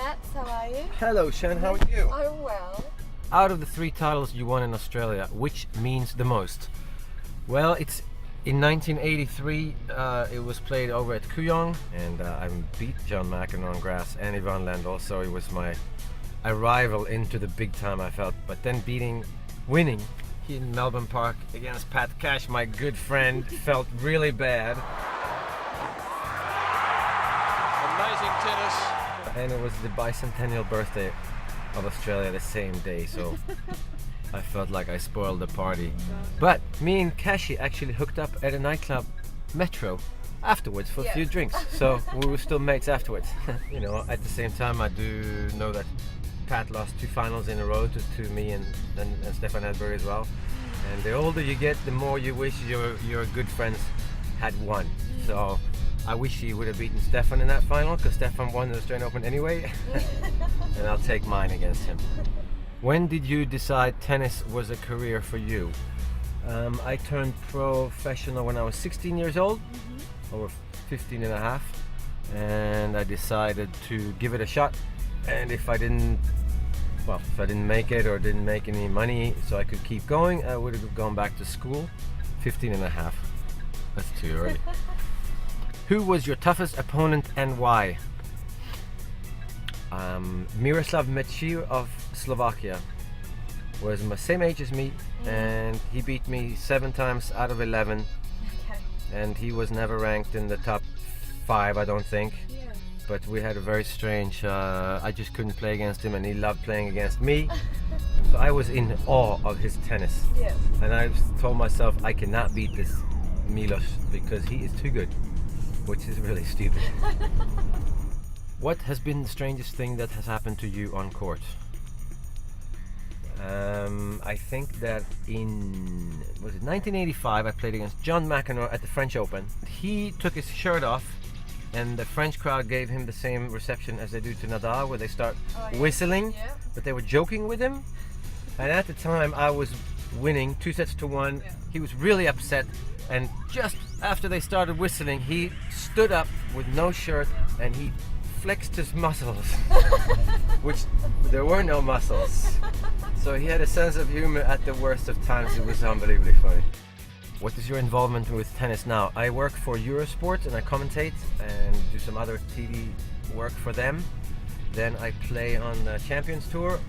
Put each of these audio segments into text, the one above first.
Mats, how are you? Hello Shen, how are you? I'm well. Out of the 3 titles you won in Australia, which means the most? Well, it's in 1983, it was played over at Kooyong, and I beat John McEnroe on grass and Wilander also. It was my arrival into the big time, I felt. But then winning here in Melbourne Park against Pat Cash, my good friend, felt really bad. Amazing tennis. And it was the bicentennial birthday of Australia the same day, so I felt like I spoiled the party. But me and Kashi actually hooked up at a nightclub, Metro, afterwards for a few drinks. So we were still mates afterwards. You know, at the same time, I do know that Pat lost 2 finals in a row to me and Stefan Edberg as well. And the older you get, the more you wish your good friends had won. So I wish he would have beaten Stefan in that final, because Stefan won the Australian Open anyway. And I'll take mine against him. When did you decide tennis was a career for you? I turned professional when I was 16 years old, or 15 and a half, and I decided to give it a shot. And if I didn't make it or didn't make any money so I could keep going, I would have gone back to school. 15 and a half. That's too early. Who was your toughest opponent and why? Miroslav Mečír of Slovakia was my same age as me, and he beat me 7 times out of 11. Okay. And he was never ranked in the top 5, I don't think. Yeah. But we had a very strange, I just couldn't play against him and he loved playing against me. So I was in awe of his tennis. Yeah. And I told myself I cannot beat this Milos because he is too good, which is really stupid. What has been the strangest thing that has happened to you on court? I think that in 1985 I played against John McEnroe at the French Open. He took his shirt off and the French crowd gave him the same reception as they do to Nadal, where they start whistling, but they were joking with him. And at the time I was winning 2-1. He was really upset, and just after they started whistling, he stood up with no shirt and he flexed his muscles, which there were no muscles. So he had a sense of humor at the worst of times. It was unbelievably funny. What is your involvement with tennis now? I work for Eurosport and I commentate and do some other TV work for them. Then I play on the Champions Tour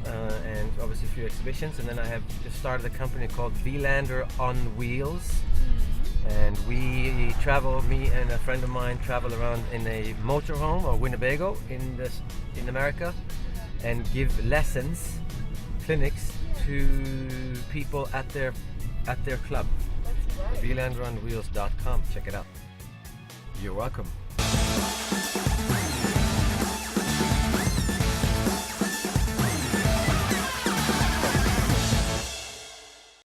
and obviously a few exhibitions. And then I have just started a company called Wilander on Wheels. And we travel, me and a friend of mine travel around in a motorhome or Winnebago in America, and give lessons, clinics to people at their club. That's great. WilanderOnWheels.com. Check it out. You're welcome.